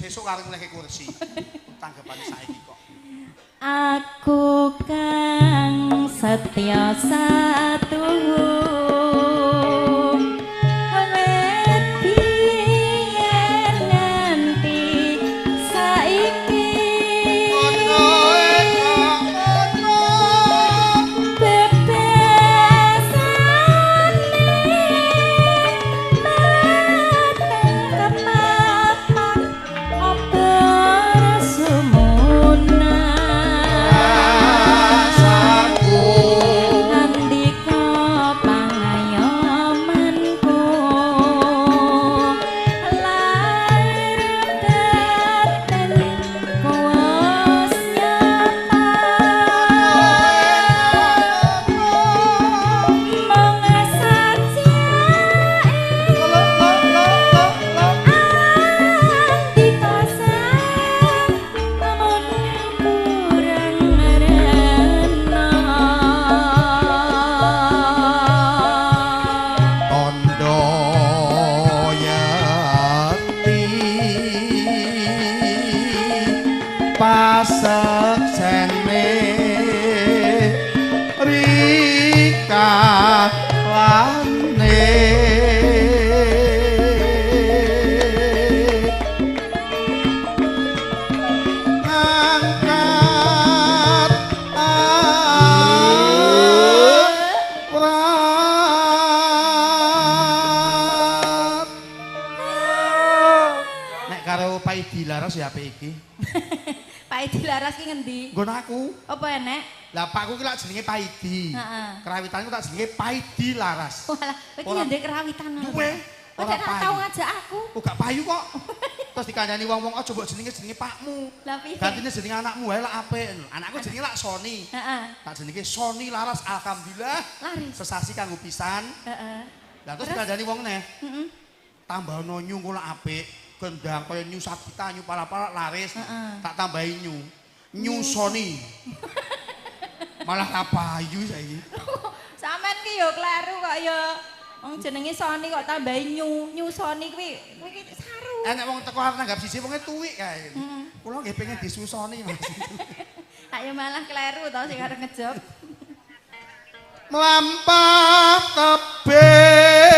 sesuk karo nglehe kursi. Tanggepane saiki kok. Aku kang setya satuhung wet biyen nganti saiki paseksene rikalane angkat awrat nek karo Pak Idi laras ya apik iki. Pak Idi laras ki ngendi? Nggon aku. Apa enek? Lah pakku ki lak jenenge Pak Idi. Heeh. Kerawitanku tak jenenge Pak Idi laras. Walah, iki ya ndek kerawitan. Duwe. Ora tau ngajak aku. Oh gak payu kok. Terus dikandani wong-wong aja mbok jenenge pakmu. Lah piye? Gantine jenenge anakmu wae lak apik. Anakku jenenge lak Sony. Heeh. Tak jenenge Sony laras alhamdulillah. Laris. Sesasi kanggo pisan. Heeh. Lah terus dikandani wong neh. Heeh. Tambahno nyu kok lak apik. Gendang kaya nyu Sagita, nyu pala-pala laris. Tak tambahi nyu. Nyu Sony. Malah ra payu saiki. Sampean ki yo kleru kok yo. Wong jenenge Sony kok tambahi Nyu Sony kuwi ki saru. Enek wong teko arep nanggap siji wonge tuwik kae. Kula nggih pengen disusoni Mas. Tak yo malah kleru to sing arep ngejob. Mlampah tebih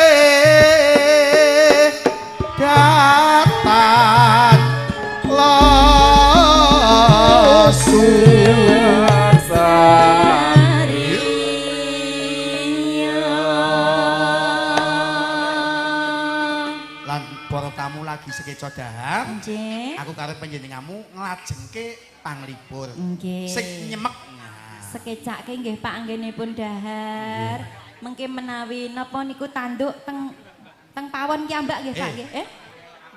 datan losu lan para tamu lagi sekeca dahar. Nggih. Aku karo panjenenganmu nglajengke panglipur. Nggih. Sing nyemek. Sekecake nggih Pak anggenipun dahar. Mengke menawi napa niku tanduk teng pawon ki ambak nggih Pak nggih.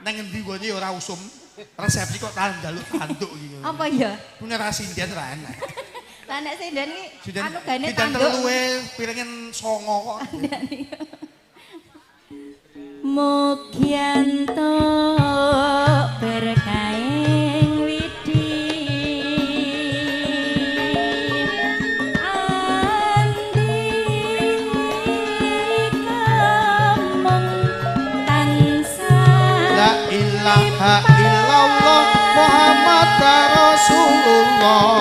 Nang endi gone ora usum. Resepsi kok tandaluk tanduk iki. Apa ya? Punya ra sinden ra enak. Lah nek sinden ki anu gane sinden tanduk. teluwe piringen 9 kok. Mukyanto berkaing widi andi kamong tansah La ilaha illallah Muhammad Rasulullah.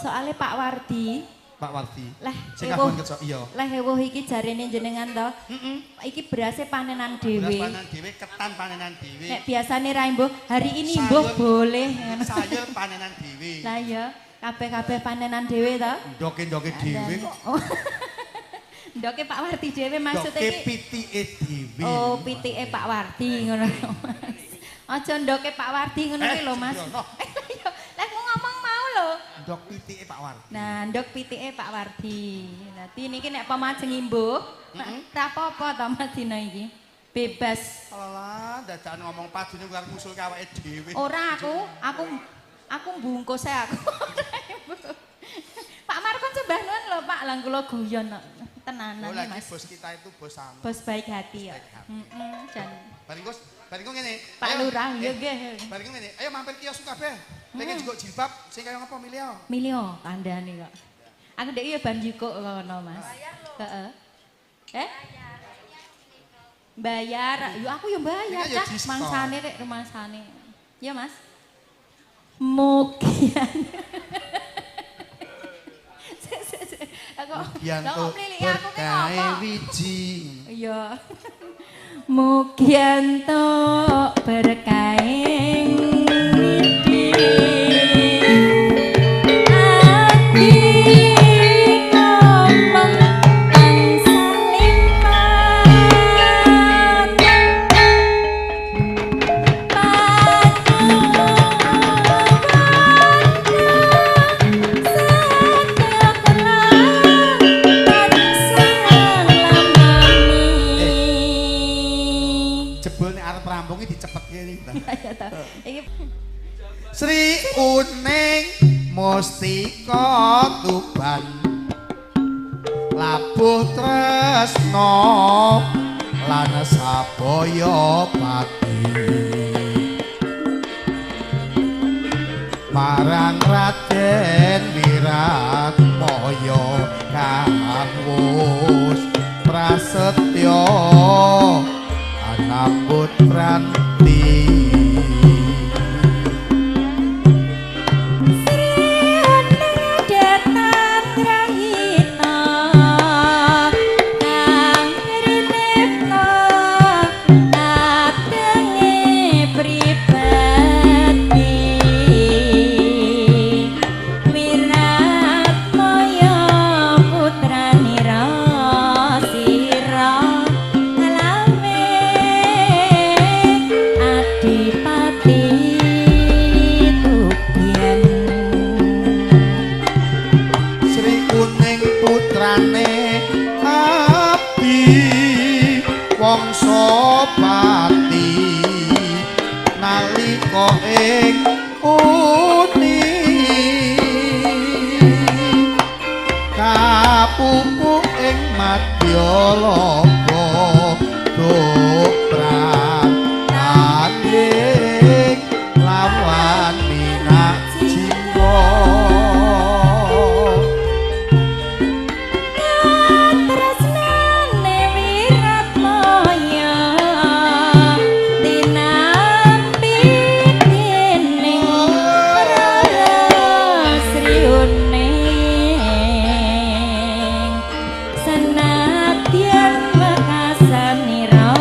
Soale Pak Wardi, Pak Wardi. leh Sing ewuh. kagungan kerja iya. Leh ewuh iki jarene jenengan to. Iki berase panenan Beras dhewe. panenan dhewe, ketan panenan dhewe. Nek biasane ra mbuh, hari ini mbuh boleh. Sayur panenan dhewe. Lah iya, kabeh-kabeh panenan dhewe to. Ndoke-ndoke dhewe kok. Oh. Ndoke Pak Wardi dhewe maksud Ndoke iki. pitike dhewe. Oh, pitike Pak Wardi ngono Mas. Aja ndoke Pak Wardi ngono kuwi lho Mas. Lah ngomong mau lho. Ndok pitike Pak Wardi. Nah, ndok pitike Pak Wardi. Dadi niki nek pamajeng imbuh, ra apa-apa to Mas dina iki. Bebas. Alah, dadakan ngomong padune karo ngusul ke awake dhewe. Ora aku mbungkus aku. Pak Markon sembah nuwun lho Pak, lang kula guyon kok. Tenanan Oh, lagi Mas. bos kita itu bos sama. Bos baik hati ya. Baik hati. Jan. Bariku ngene. Pak Ayo, Lurah ya nggih. Bariku ngene. Ayo mampir kios kabeh. Pengen juga jilbab sing kaya ngapa milih. Milih kandhane kok. Aku ndek ya ban jukuk kono Mas. Heeh. Bayar. Yo aku yo bayar Ini ya cah diskon. mangsane rek rumasane. Ya Mas. Mugian. Yanto berkae wiji. Iya. Mugianto berkae wiji. Ati ngomong tansah lipat. Jebul nek arep rampung iki dicepetke iki. Iki Sri Uning Mustika Tuban Labuh tresno lan sabaya pati marang Raden Wiratmaya kang wus prasetya anambut pranti. Wangsa pati nalika ing uni kapupu ing Madyalaka dopran adik lawan minak jingga. Senadyan mekasanira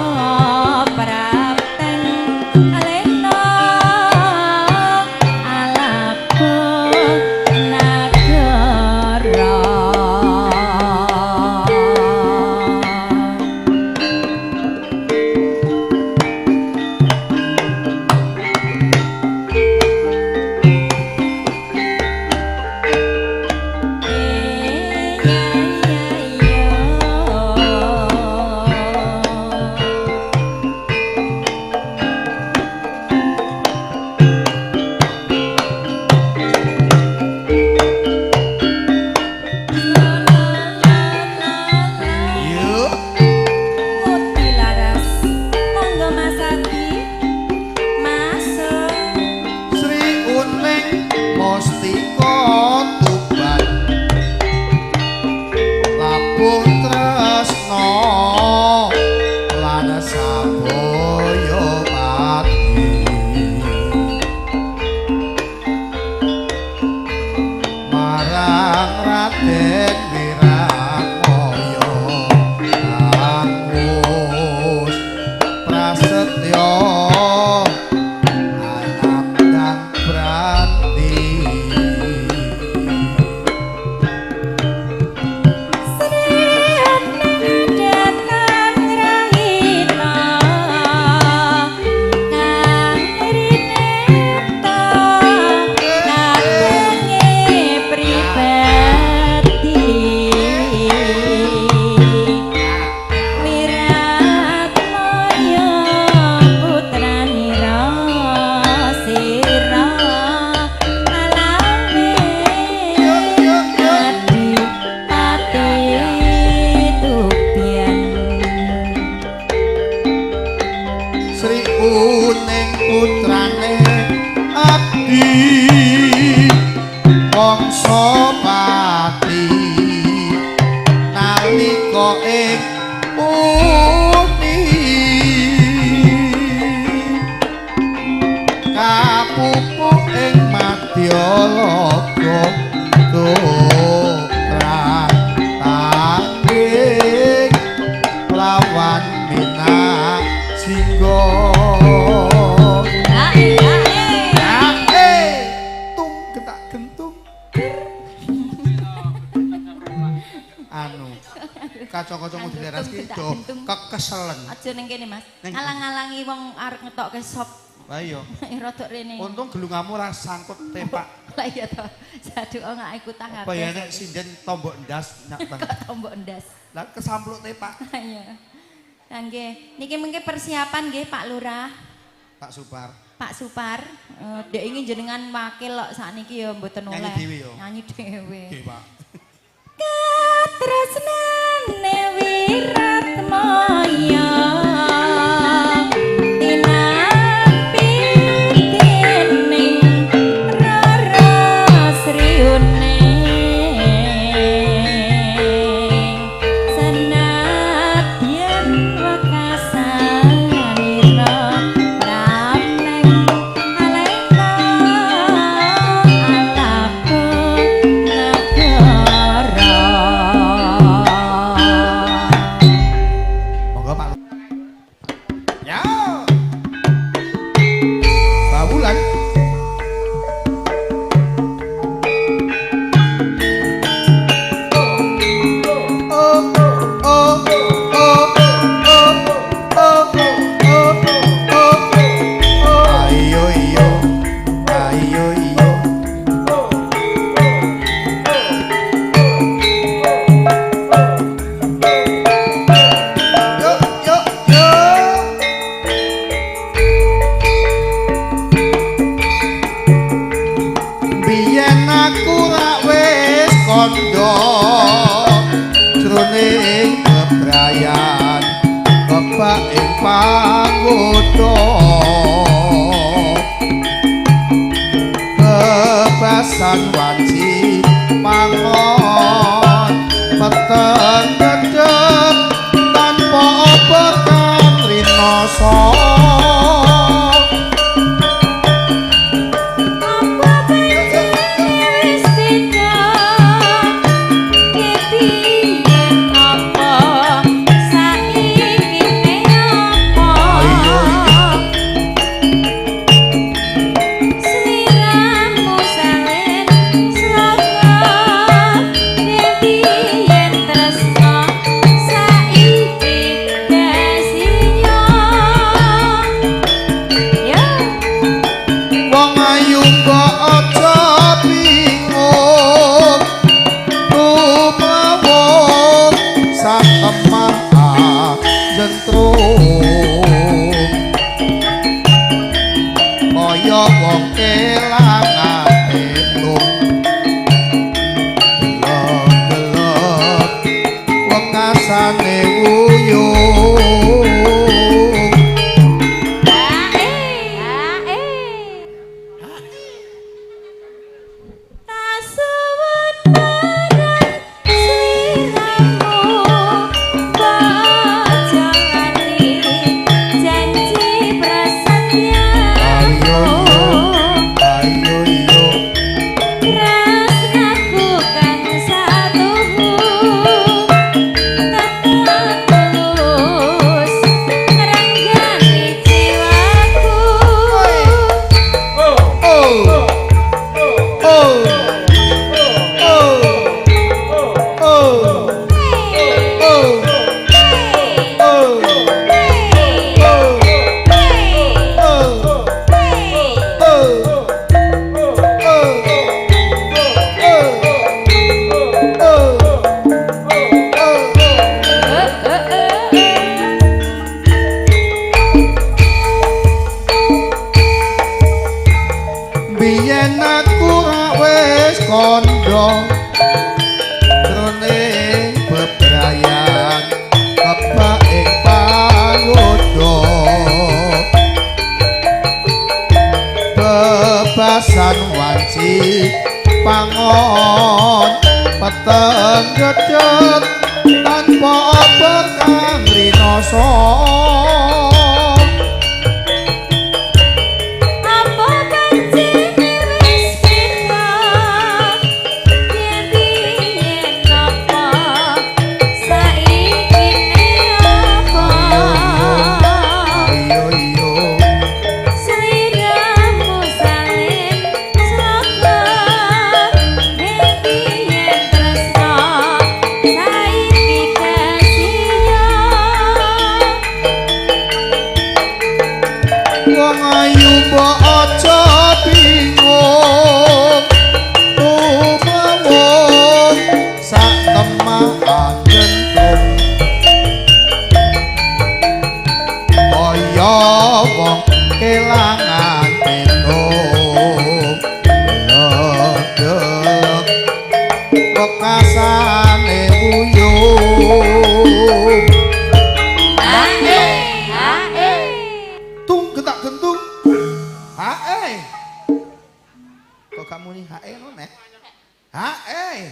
muni kapupuk ing madya laga dokran tanging lawan minak singgo tung getak gentung anu kaca-kaca dileras ki do kekeselen aja ning kene Mas Neng. ngalang-alangi wong arep ngetokke sop lah iya rodok rene untung gelungamu ora sangkut tepak lah iya to jaduk gak ikutan apa ya nek sinden tombok ndas nak bang tombok ndas lah kesampluk tepak iya nggih niki mengke persiapan nggih Pak Lurah Pak Supar Pak Supar dek ingin jenengan wakil kok sakniki ya mboten oleh Nyanyi dhewe ya? nyanyi dhewe nggih Pak katresnane wiratmaya tinampi dening Rara Sriune senadyan wekasanira prameng alena alaku negara monggo Pak ya Babulan ayo iyo ayo iyo yo yo yo biyen aku rak wis kandha jroning bebrayan bebak ing panggoda bebasan wanci mangon peteng gedeg tanpa obat rinoso apa benci wis tidak kepiyen apa saiki apa Ayo, sliramu salen selamat kepiyen tresno saiki dasinya ya wong ayu kok aja bingung rumawung sakemah jentrum kaya wong kelangan etung delok-delok wekasane wuyung ayo iyo oh oh biyen aku rak wis kandha jroning bebrayan kebak ing panggoda bebasan wanci pangon peteng gedeg tanpa apa kang rasa kelangan enung ledek bekasane uyuh hae tung getak gentung hae kok kamu nih hae lo nek hae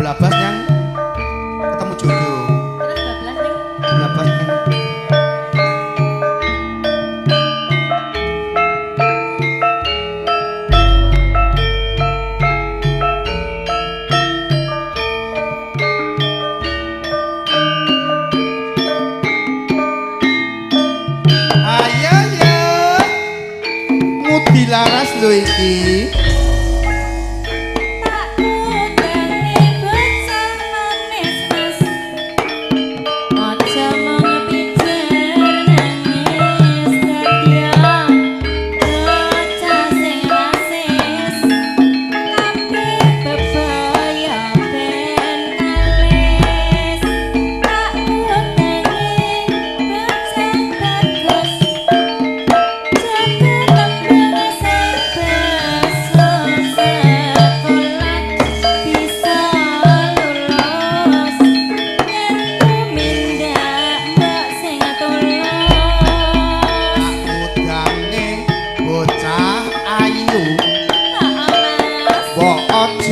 Belabas yang ketemu jodoh. Terus bablas ning Belabas yang ayo ya ngudi laras lho iki.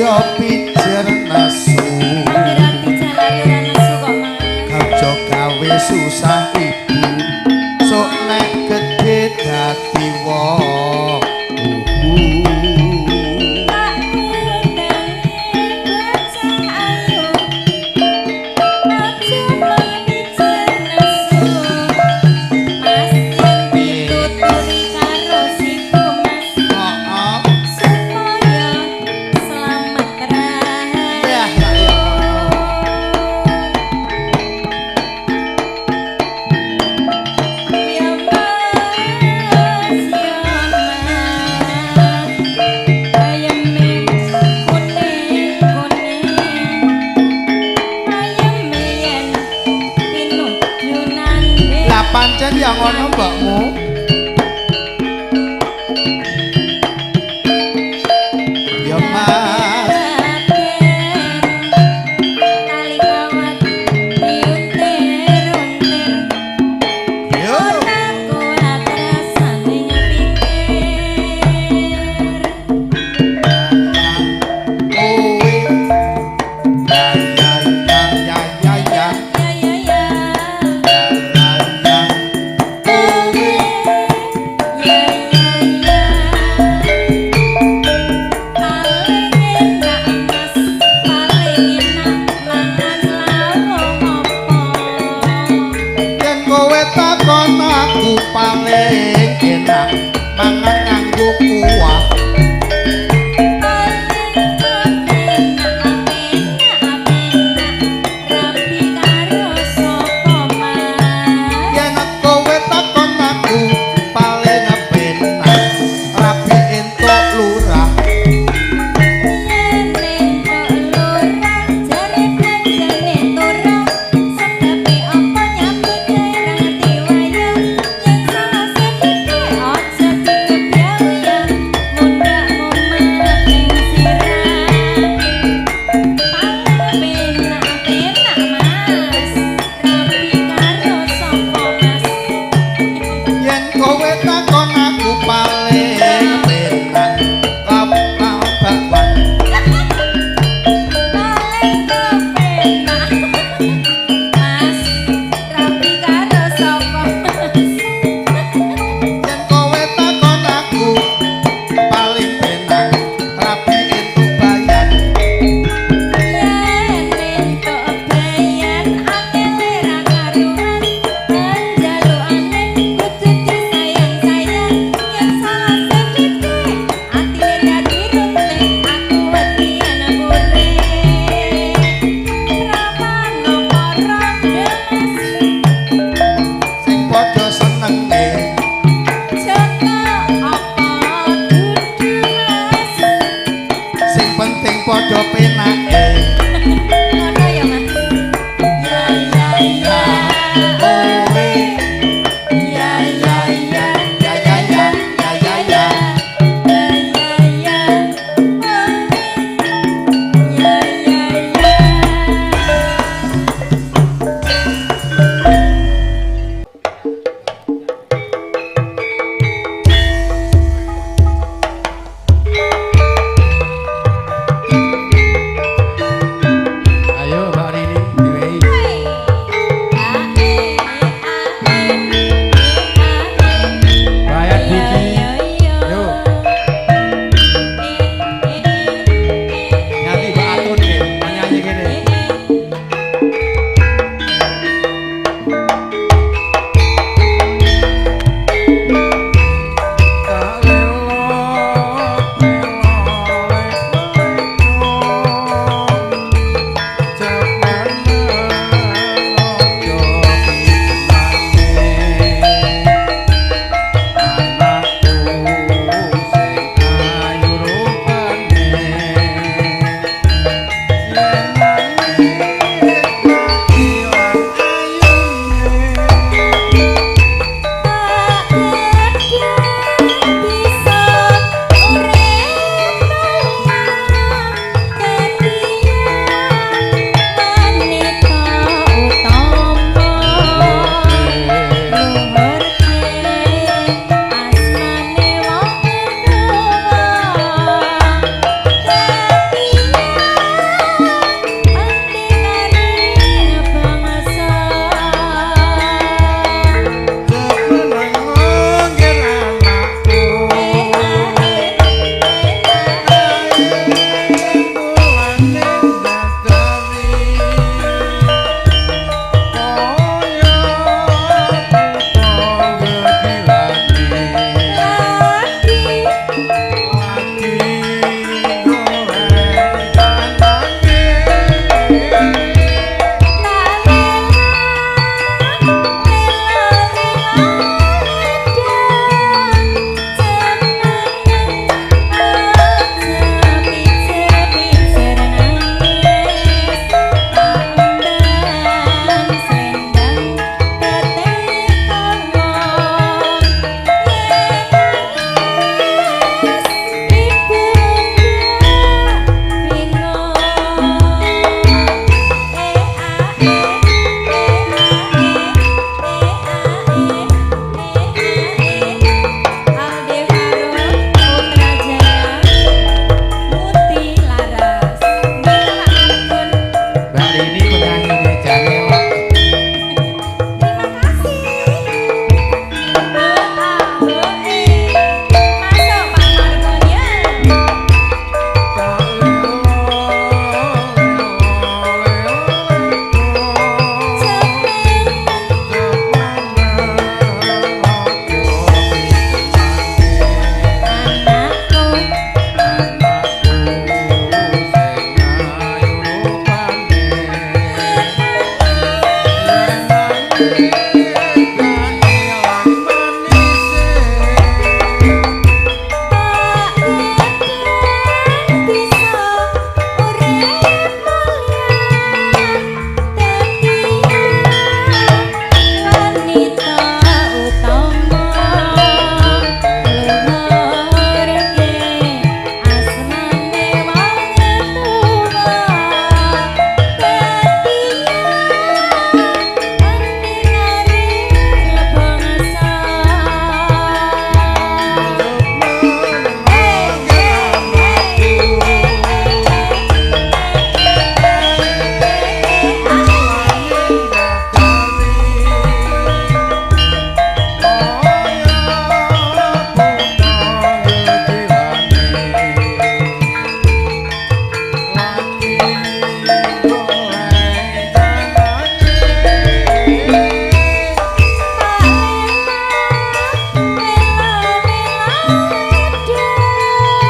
Aja pijer nesu Kajo gawe susah ibu Sok nek gede dadi wong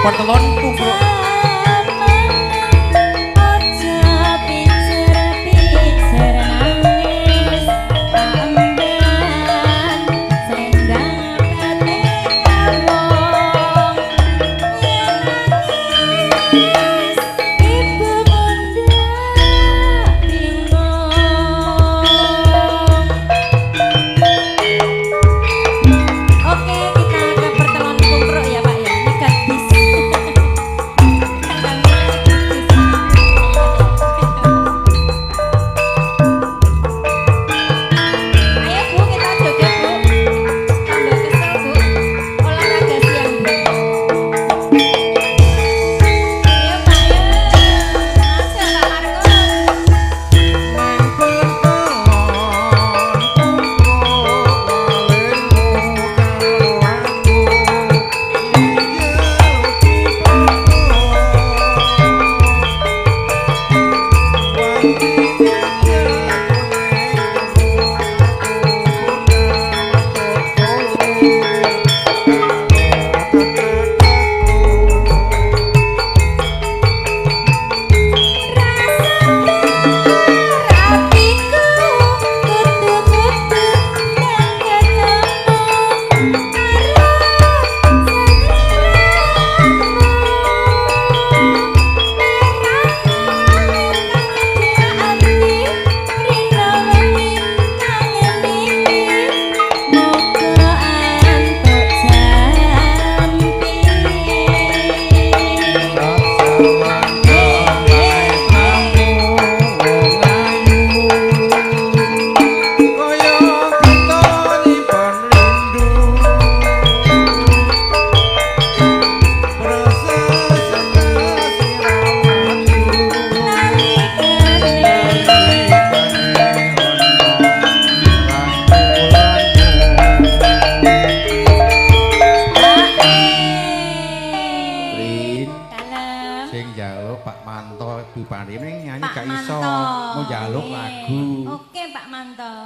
Pertelon pungkruk.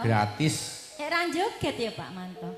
Gratis. Ya ra joget ya Pak Manto.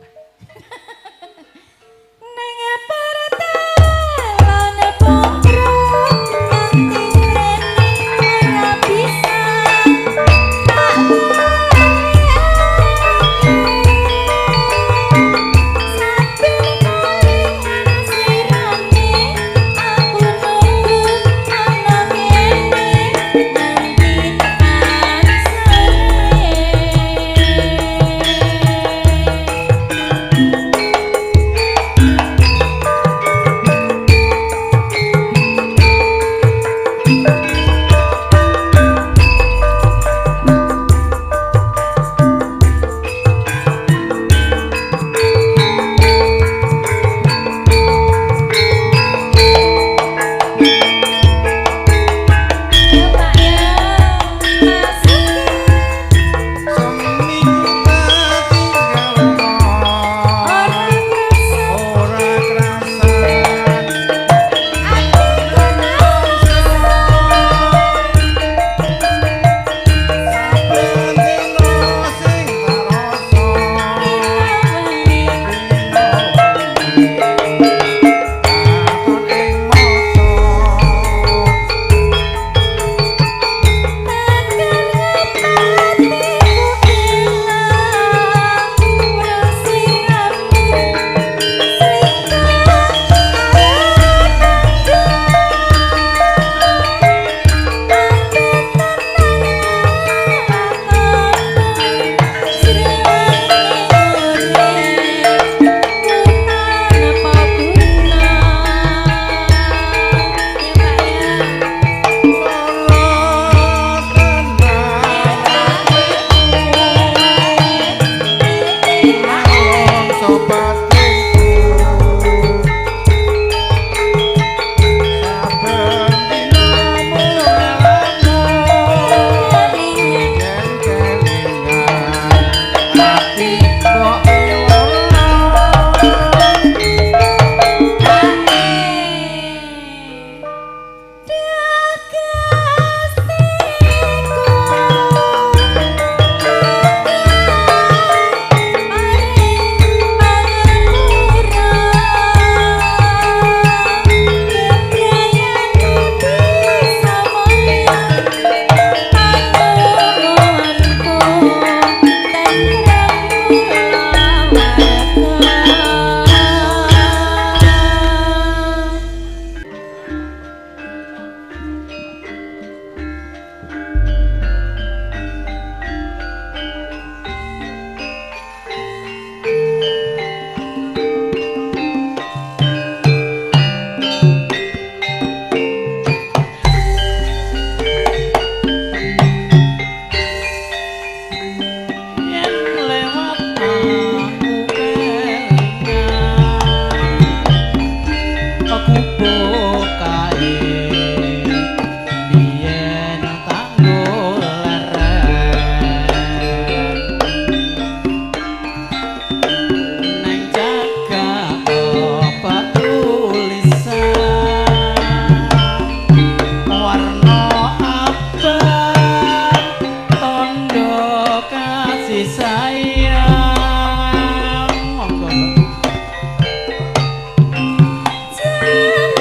Sayang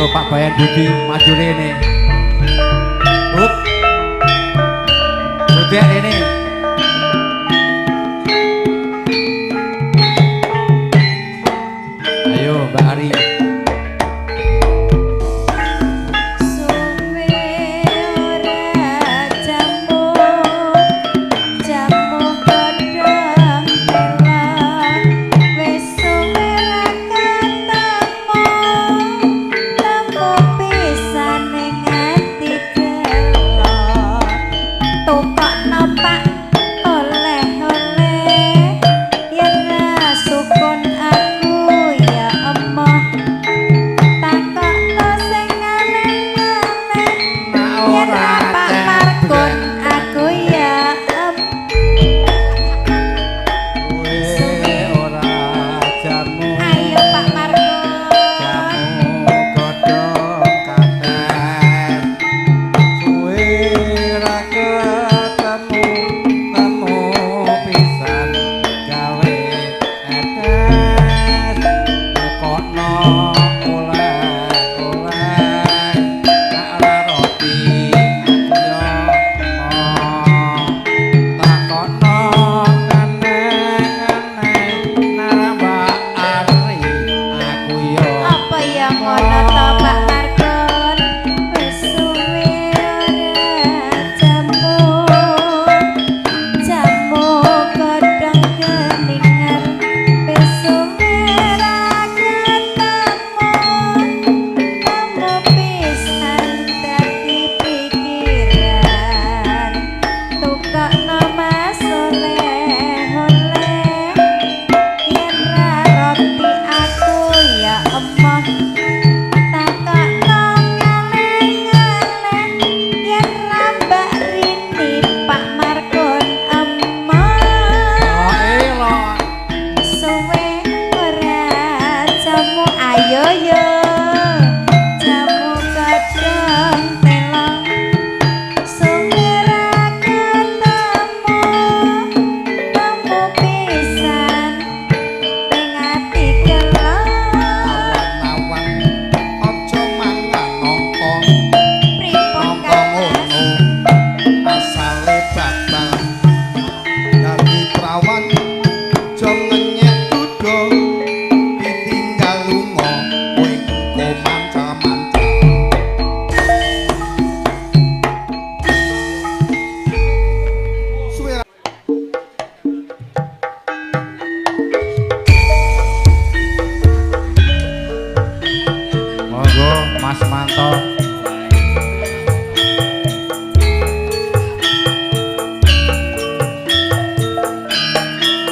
Ayo Pak Bayan Budi maju rene. Bud. Budi rene. Ayo Mbak Ari.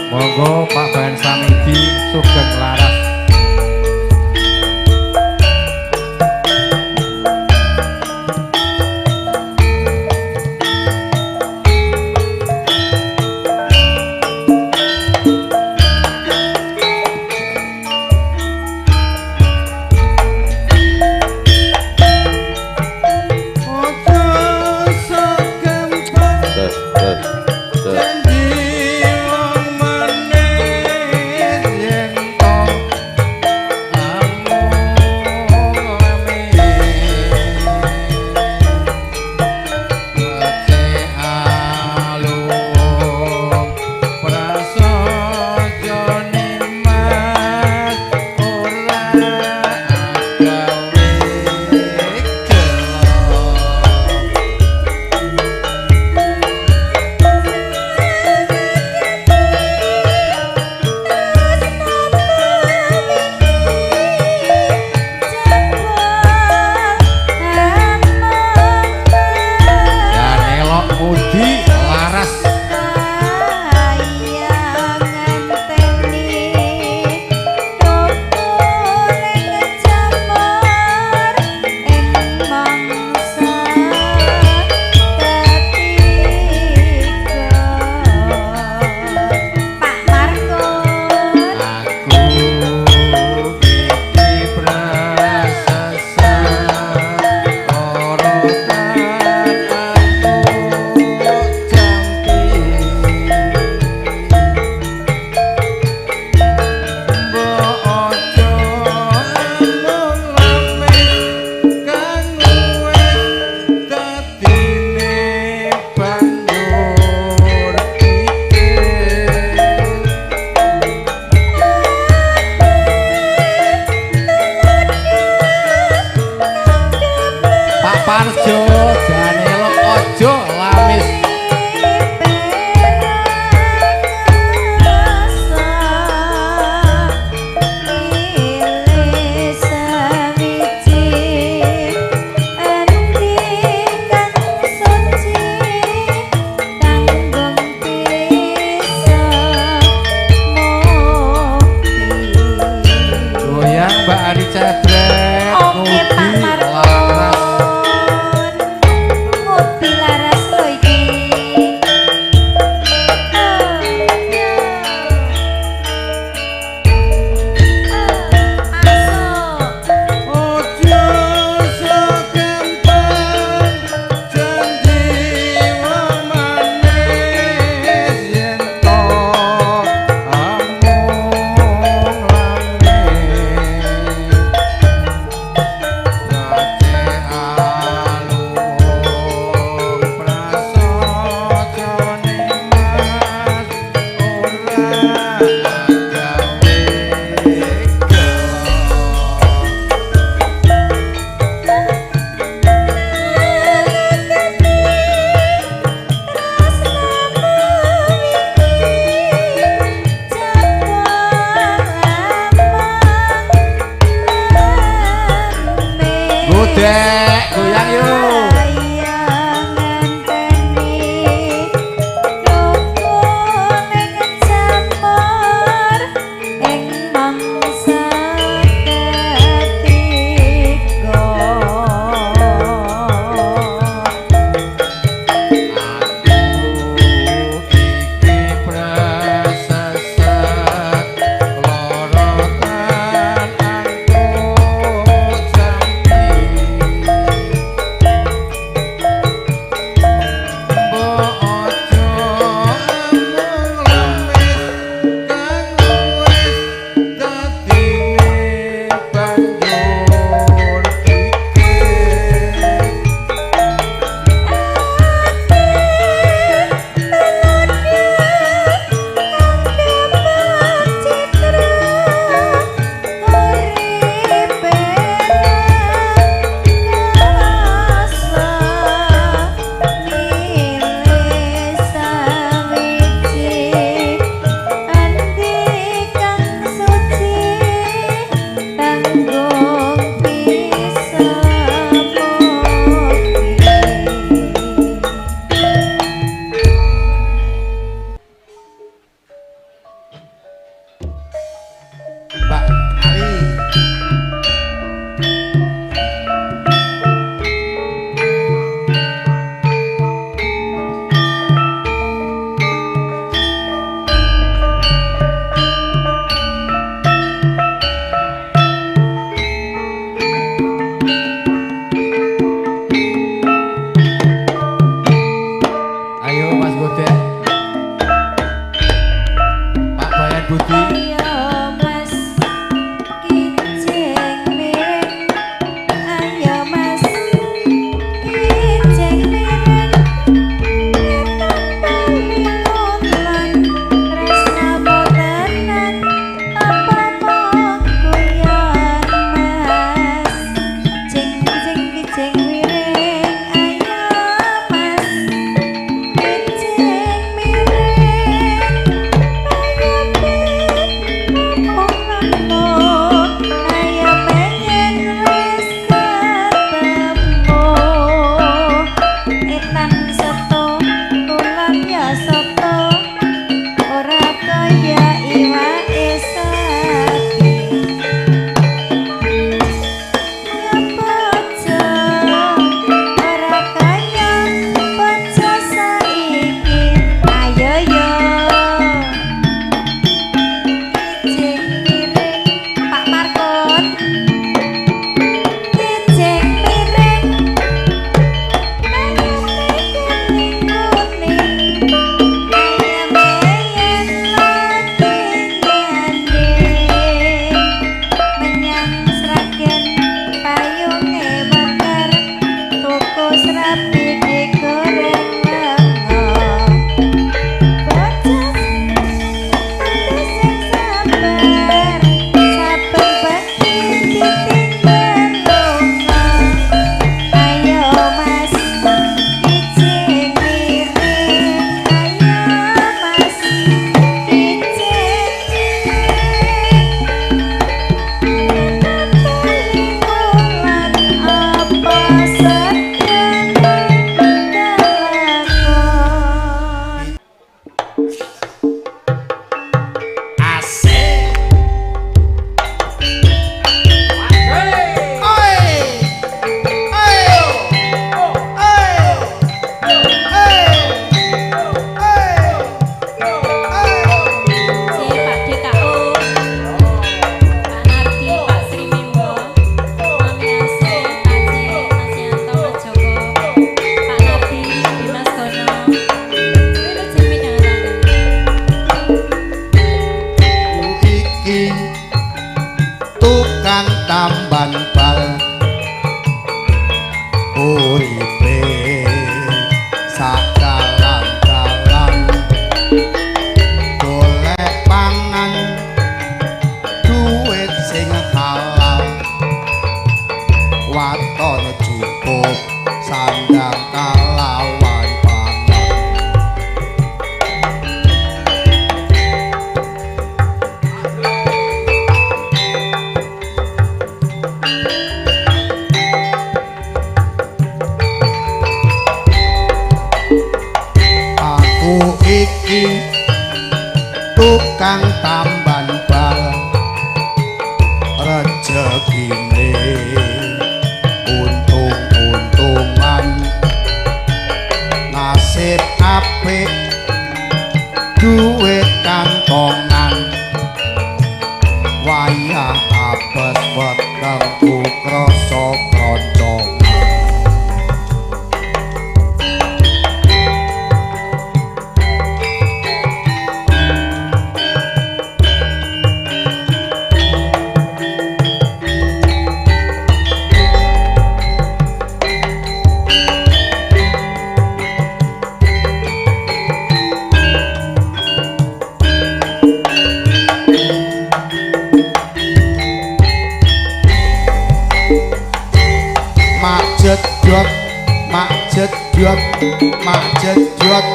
Monggo Pak Bayan Samidi sugeng laras. Parjo jane lo ojo lamis goyang Mbak Ari Cedret Oke Pak Markon. Ngopi laras lo iki. Masuk. Ojo sakempen janji wong manis yen to amung Dek, goyang yuk. waton cukup sandang kalawan pangan aku iki tukang tamban bal rezekine untung-untungan nasib apik duit kantongan wayah apes wetengku krasa kroncongan mak jedot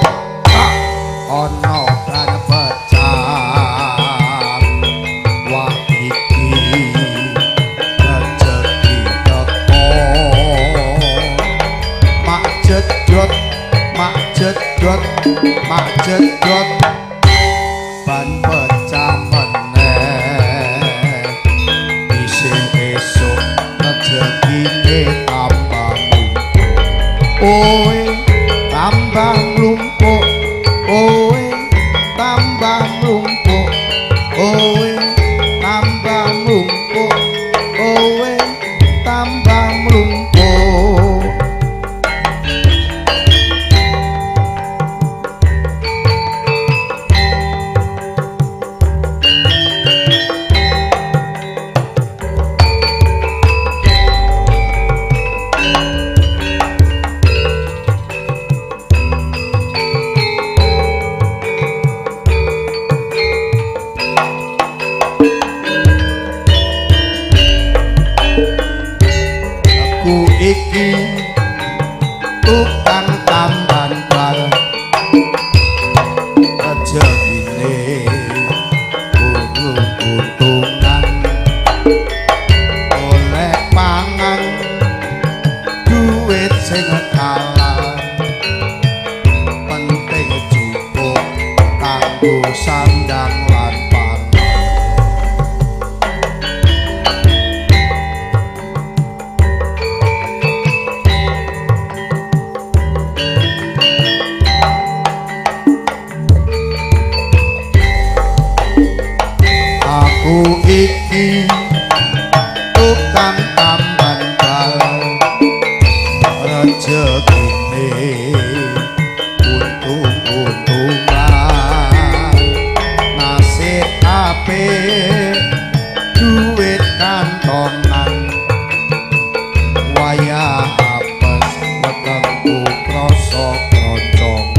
ana ban pecah wah iki rezeki teko mak jedot ban pecah meneh isih esuk rezekine tambah oe tambah mlumpuk oe tambah mlumpuk oe tambah mlumpuk oe tambah mlumpuk iki tukang tamban bal rezekine untung-untungan oleh pangan duit sing halal penting cukup kanggo sandang lan pangan iki tukang tamban bal rezekine untung-untungan nasib apik duit kantongan wayah apes wetengku krasa kroncongan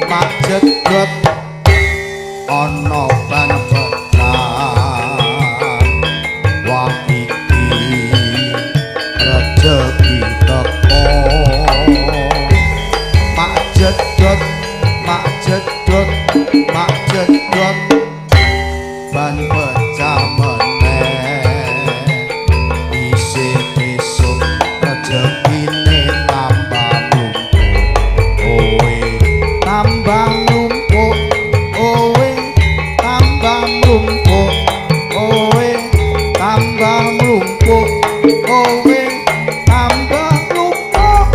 mak jedot ana ban pecah wah iki rezeki teko mak jedot ban pecah meneh isih esuk rezekine tambah tambah mlumpuk oe tambah mlumpuk oe tambah mlumpuk oe tambah mlumpuk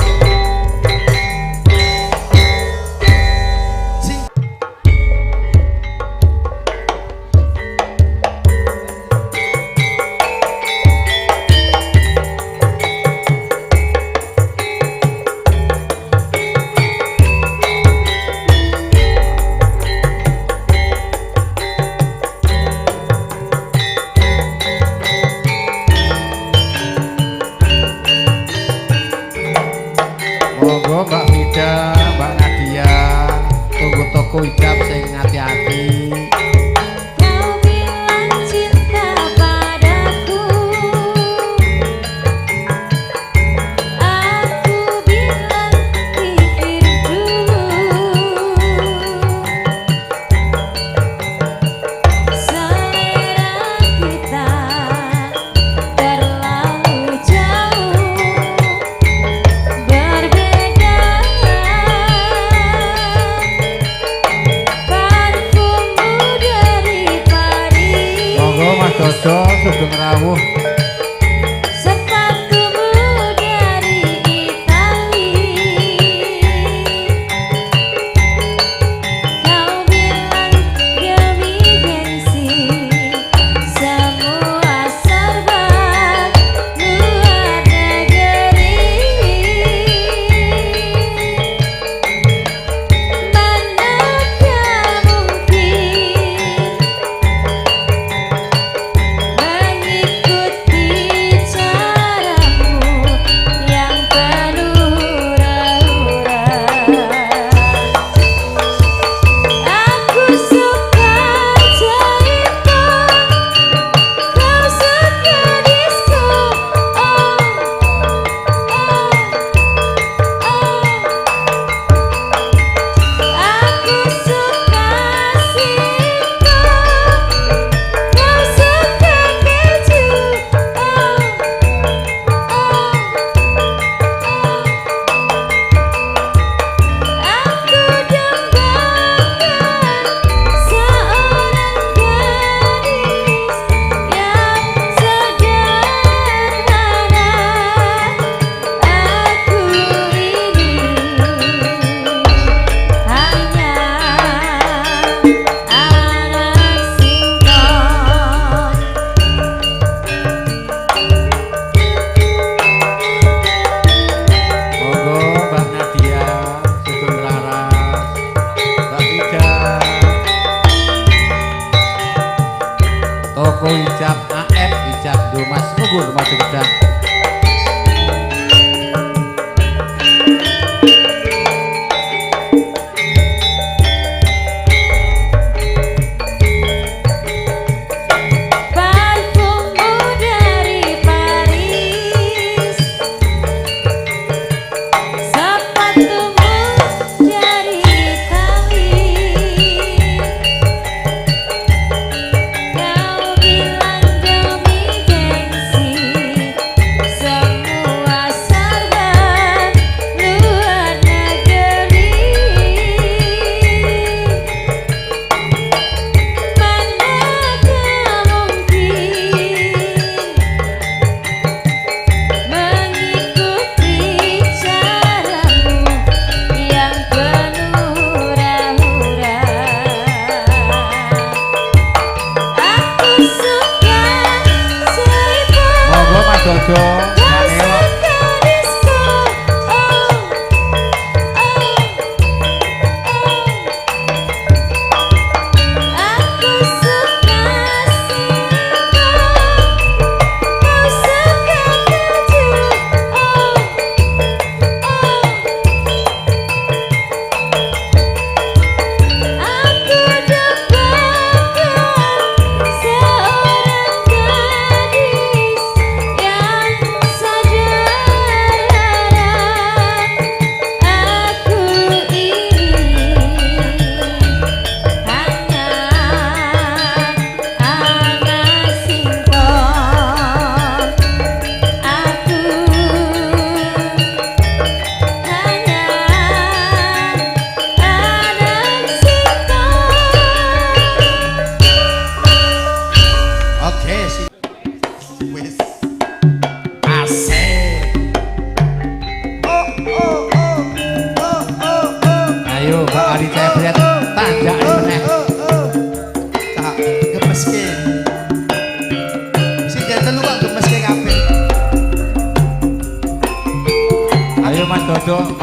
maju gedang.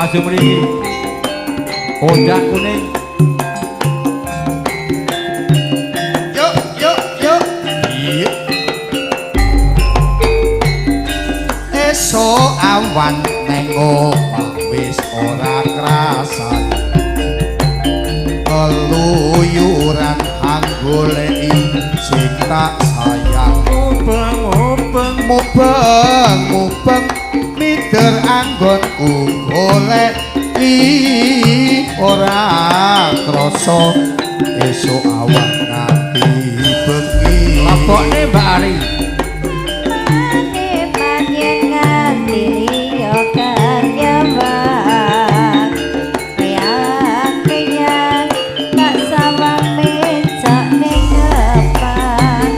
Maju mriki. Kodang kuning. Yuk. Iya. Esuk awan neng omah wis ora krasan. Keluyuran anggoleki sing tak sayang. Mubeng mider anggonku golek ora krasa esuk awan nganti bengi. Lapokne Mbak Ari. Panjen nganti yo kenyawang yang tak sawang mencak ning depan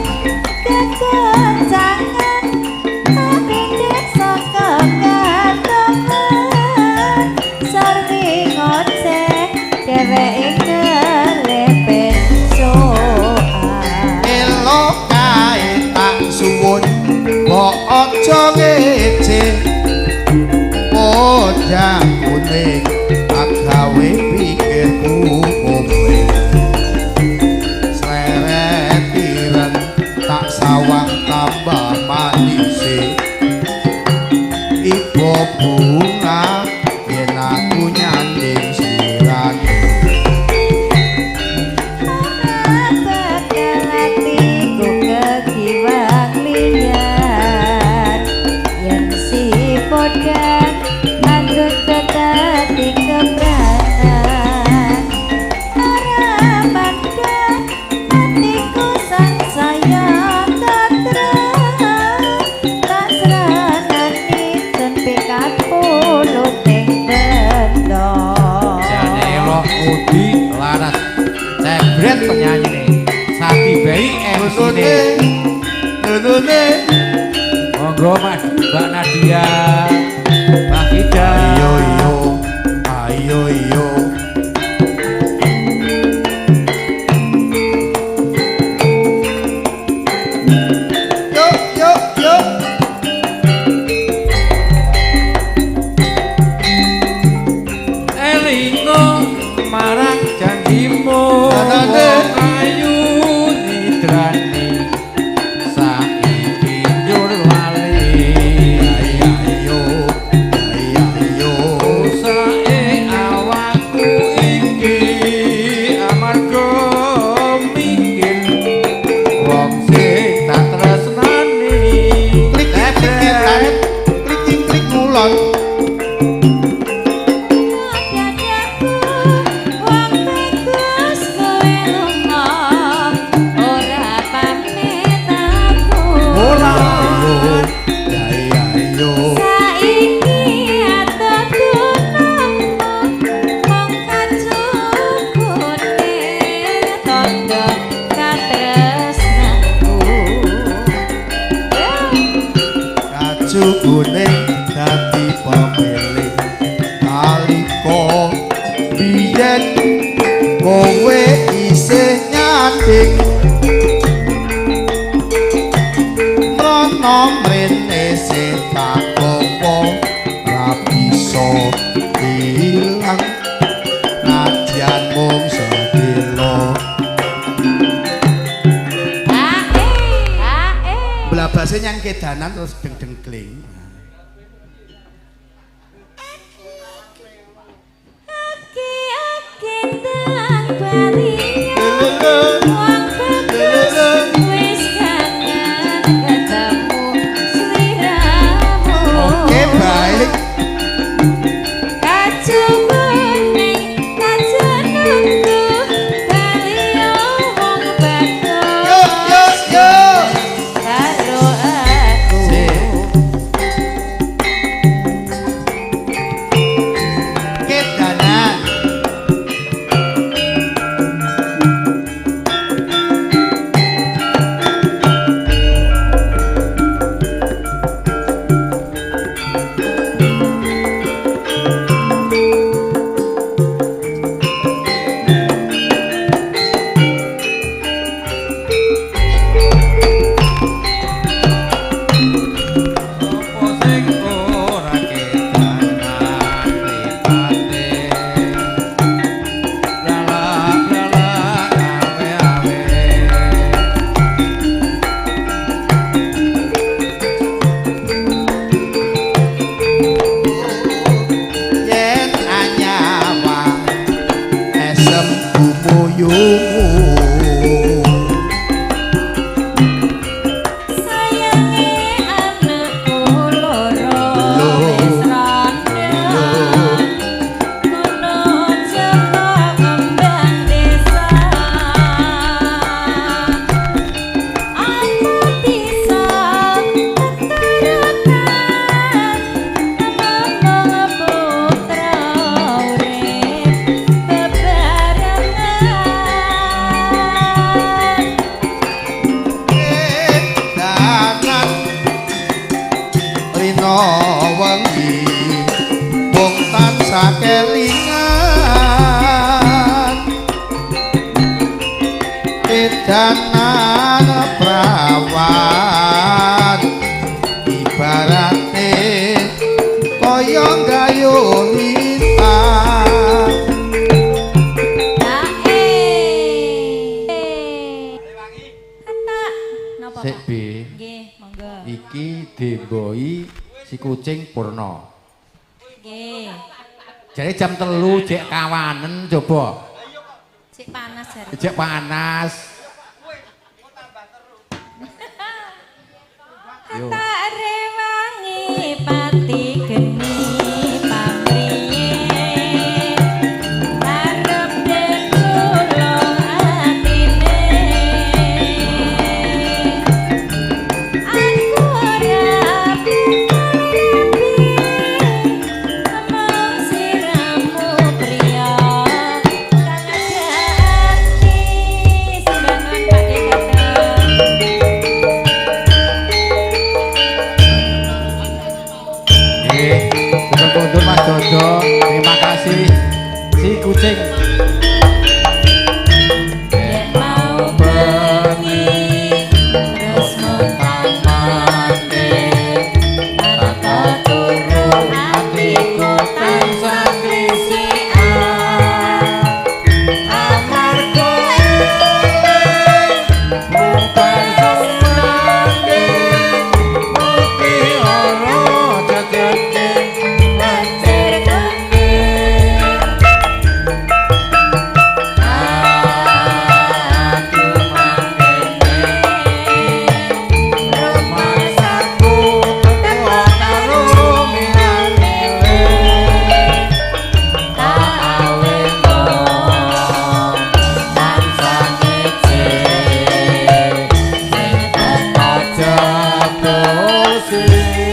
kekencangan tapi desa kegantungan sarwi ngoceh dheweke kelepen soal Elok kae tak suwun kok aja ngece podang kuning tak gawe pikirku kowe sleret tak sawang tambah manise ibu bunga yen aku nyanding sirane penyanyi nih Sati baik MC monggo Mas Mbak Nadia Mbak Fida ayo elingo marang janjimu ayu nidrani saiki njur lali sukune dadi pemilih nalika biyen kowe isih nyanding mrono mrene setak apa ra bisa ilang nadyan mung sedelo blabase nyang kedanan terus deng-dengkling danan prawan ibarate kaya gayunita Sik B. Nggih, monggo. Iki demboi si kucing Purna. Nggih. Jadi jam 3 jek kawanen coba. Cek panas jare. Jek panas. Yo. Tak rewangi pati geni pamriye arep den kula atine aku ora rapi amang siramu priya kang ati sembangan pade kadang Kundur Mas Dodo, terima kasih si kucing. Yen mau bengi terus muntah-mate tanpa turu hatiku tansah krisian amarga bukan sesuatu mugi ora jajake lancar kene aku mangene rumah saku teko karo milane tak aweno tansah ngece sing teko jatuh sih